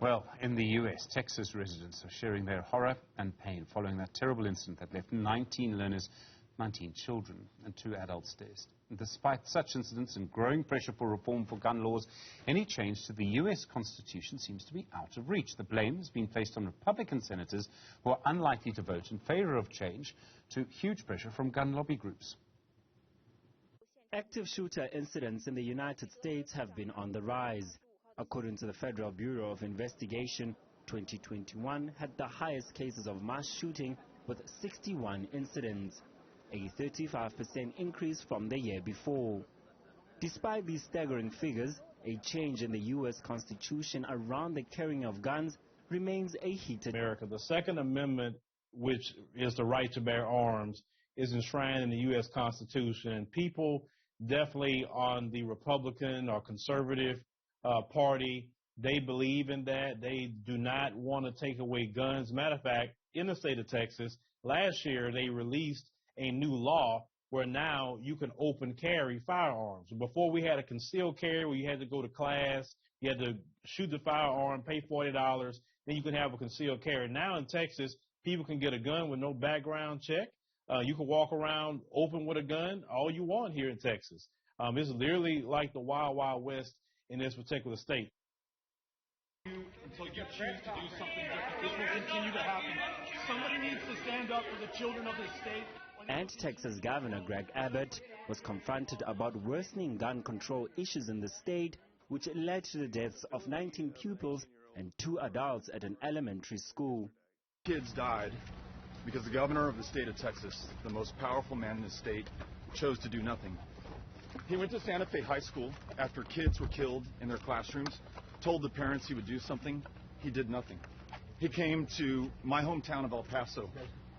Well, in the U.S., Texas residents are sharing their horror and pain following that terrible incident that left 19 learners, 19 children and 2 adults dazed. And despite such incidents and growing pressure for reform for gun laws, any change to the U.S. Constitution seems to be out of reach. The blame has been placed on Republican senators who are unlikely to vote in favor of change, to huge pressure from gun lobby groups. Active shooter incidents in the United States have been on the rise. According to the Federal Bureau of Investigation, 2021 had the highest cases of mass shooting with 61 incidents, a 35% increase from the year before. Despite these staggering figures, a change in the U.S. Constitution around the carrying of guns remains a heated America. The Second Amendment, which is the right to bear arms, is enshrined in the U.S. Constitution, and people definitely on the Republican or conservative party, they believe in that. They do not want to take away guns. Matter of fact, in the state of Texas, last year they released a new law where now you can open carry firearms. Before, we had a concealed carry where you had to go to class, you had to shoot the firearm, pay $40, then you can have a concealed carry. Now in Texas, people can get a gun with no background check. You can walk around open with a gun, all you want here in Texas. It's literally like the Wild Wild West in this particular state. Until you choose to do something different, this will continue to happen. Somebody needs to stand up for the children of this state. And Texas Governor Greg Abbott was confronted about worsening gun control issues in the state, which led to the deaths of 19 pupils and 2 adults at an elementary school. Kids died because the governor of the state of Texas, the most powerful man in the state, chose to do nothing. He went to Santa Fe High School after kids were killed in their classrooms, told the parents he would do something. He did nothing. He came to my hometown of El Paso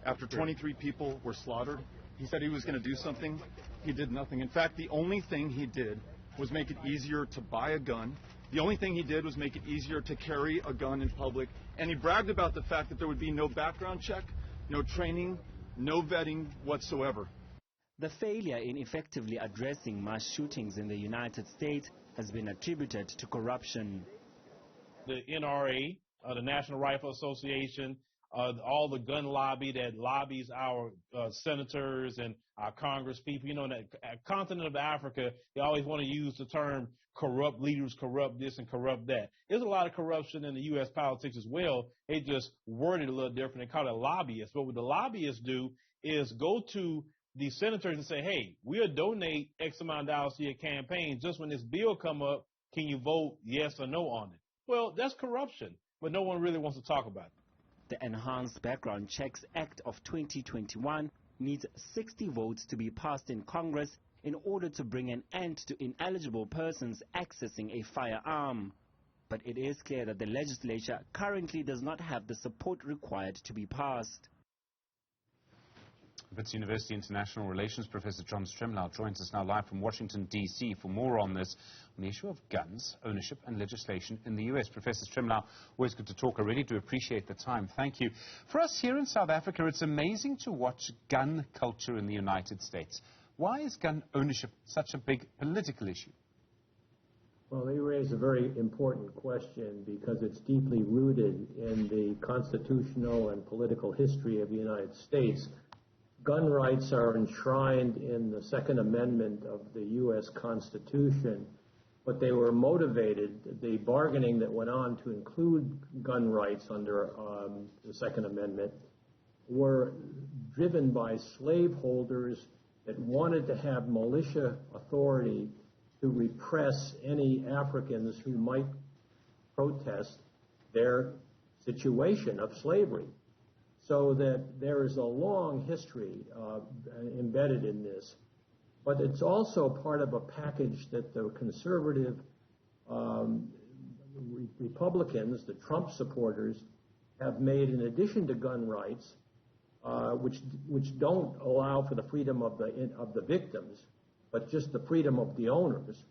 after 23 people were slaughtered. He said he was going to do something. He did nothing. In fact, the only thing he did was make it easier to buy a gun. The only thing he did was make it easier to carry a gun in public. And he bragged about the fact that there would be no background check, no training, no vetting whatsoever. The failure in effectively addressing mass shootings in the United States has been attributed to corruption. The NRA, the National Rifle Association, all the gun lobby that lobbies our senators and our Congress people. You know, in the continent of Africa, they always want to use the term corrupt leaders, corrupt this and corrupt that. There's a lot of corruption in the U.S. politics as well. They just word it a little different and call it lobbyists. But what the lobbyists do is go to the senators and say, hey, we'll donate X amount of dollars to your campaign. Just when this bill come up, can you vote yes or no on it? Well, that's corruption, but no one really wants to talk about it. The Enhanced Background Checks Act of 2021 needs 60 votes to be passed in Congress in order to bring an end to ineligible persons accessing a firearm. But it is clear that the legislature currently does not have the support required to be passed. Wits University International Relations Professor John Stremlau joins us now live from Washington, D.C. for more on this, on the issue of guns, ownership and legislation in the U.S. Professor Stremlau, always good to talk. I really do appreciate the time. Thank you. For us here in South Africa, it's amazing to watch gun culture in the United States. Why is gun ownership such a big political issue? Well, you raise a very important question because it's deeply rooted in the constitutional and political history of the United States. Gun rights are enshrined in the Second Amendment of the U.S. Constitution, but they were motivated, the bargaining that went on to include gun rights under the Second Amendment were driven by slaveholders that wanted to have militia authority to repress any Africans who might protest their situation of slavery. So that there is a long history embedded in this. But it's also part of a package that the conservative Republicans, the Trump supporters, have made in addition to gun rights, which don't allow for the freedom of the victims, but just the freedom of the owners.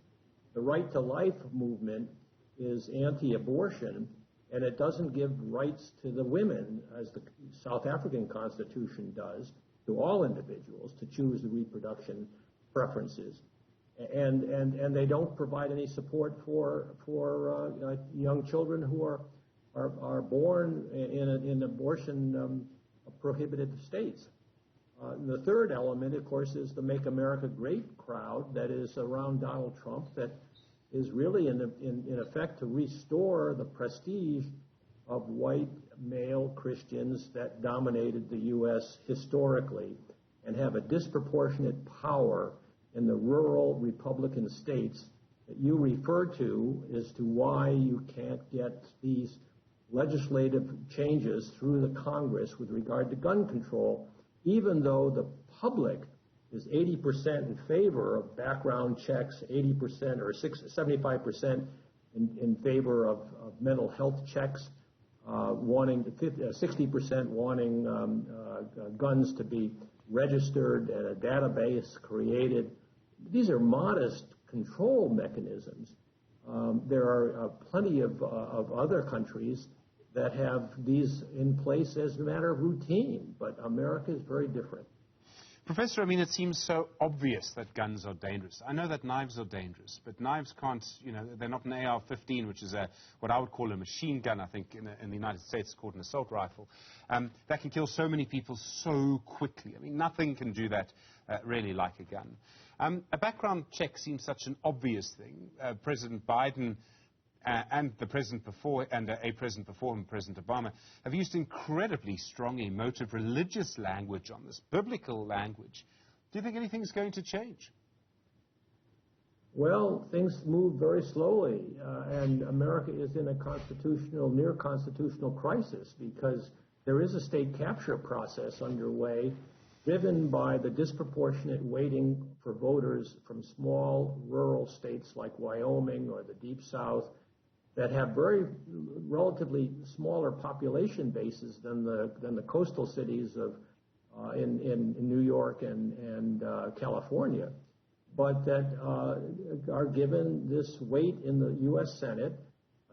The right to life movement is anti-abortion, and it doesn't give rights to the women, as the South African Constitution does, to all individuals to choose the reproduction preferences. And they don't provide any support for young children who are are born in abortion prohibited states. The third element, of course, is the Make America Great crowd that is around Donald Trump, that is really in effect to restore the prestige of white male Christians that dominated the U.S. historically and have a disproportionate power in the rural Republican states that you refer to as to why you can't get these legislative changes through the Congress with regard to gun control, even though the public is 80% in favor of background checks, 80% or 75% in favor of mental health checks, 60% wanting guns to be registered and a database created. These are modest control mechanisms. There are plenty of other countries that have these in place as a matter of routine, but America is very different. Professor, I mean, it seems so obvious that guns are dangerous. I know that knives are dangerous, but knives can't, you know, they're not an AR-15, which is what I would call a machine gun, I think, in the United States, it's called an assault rifle, that can kill so many people so quickly. I mean, nothing can do that really like a gun. A background check seems such an obvious thing. President Biden and the president before, and a president before him, President Obama, have used incredibly strong, emotive, religious language on this, biblical language. Do you think anything's going to change? Well, things move very slowly, and America is in a near constitutional crisis because there is a state capture process underway driven by the disproportionate weighting for voters from small rural states like Wyoming or the Deep South that have very relatively smaller population bases than the coastal cities of in New York and California, but that are given this weight in the U.S. Senate,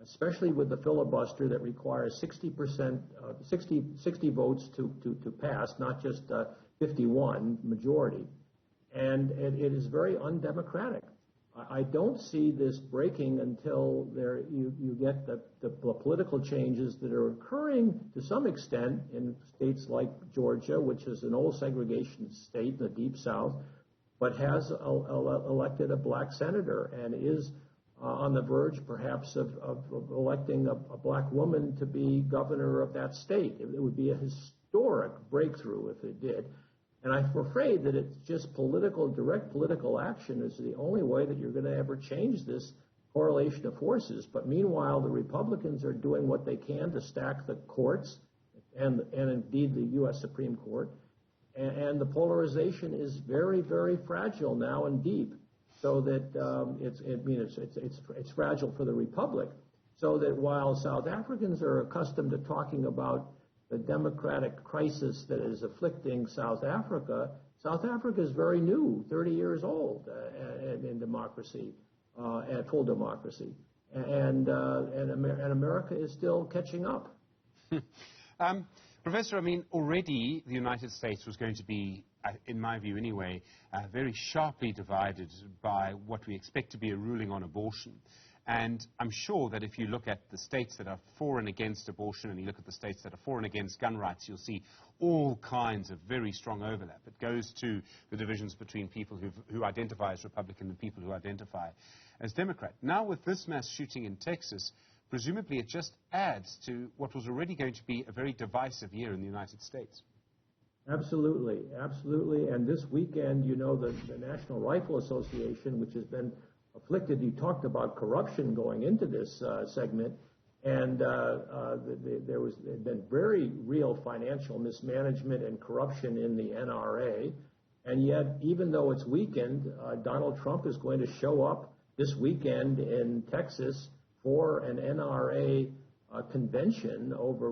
especially with the filibuster that requires 60 votes to pass, not just 51 majority, and it is very undemocratic. I don't see this breaking until you get the political changes that are occurring to some extent in states like Georgia, which is an old segregation state in the Deep South, but has elected a black senator and is on the verge perhaps of electing a black woman to be governor of that state. It would be a historic breakthrough if it did. And I'm afraid that it's just direct political action is the only way that you're going to ever change this correlation of forces. But meanwhile, the Republicans are doing what they can to stack the courts and indeed the U.S. Supreme Court. And the polarization is very, very fragile now and deep, so that it's fragile for the Republic. So that while South Africans are accustomed to talking about the democratic crisis that is afflicting South Africa is very new, 30 years old in democracy, at full democracy, and America is still catching up. Professor, I mean, already the United States was going to be, in my view anyway, very sharply divided by what we expect to be a ruling on abortion. And I'm sure that if you look at the states that are for and against abortion and you look at the states that are for and against gun rights, you'll see all kinds of very strong overlap. It goes to the divisions between people who identify as Republican and people who identify as Democrat. Now with this mass shooting in Texas, presumably it just adds to what was already going to be a very divisive year in the United States. Absolutely, absolutely. And this weekend, you know, the National Rifle Association, which has been afflicted, you talked about corruption going into this segment, and there had been very real financial mismanagement and corruption in the NRA, and yet, even though it's weekend, Donald Trump is going to show up this weekend in Texas for an NRA convention over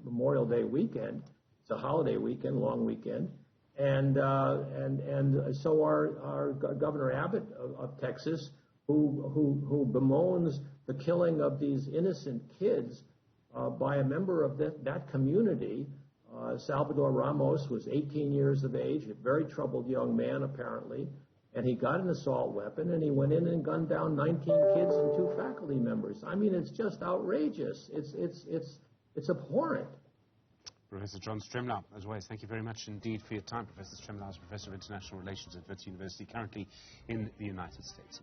Memorial Day weekend. It's a holiday weekend, long weekend. And so our Governor Abbott of Texas, who bemoans the killing of these innocent kids by a member of that community. Salvador Ramos was 18 years of age, a very troubled young man apparently, and he got an assault weapon, and he went in and gunned down 19 kids and 2 faculty members. I mean, it's just outrageous. It's abhorrent. Professor John Stremlau, as always, thank you very much indeed for your time. Professor Stremlau is Professor of International Relations at Wits University, currently in the United States.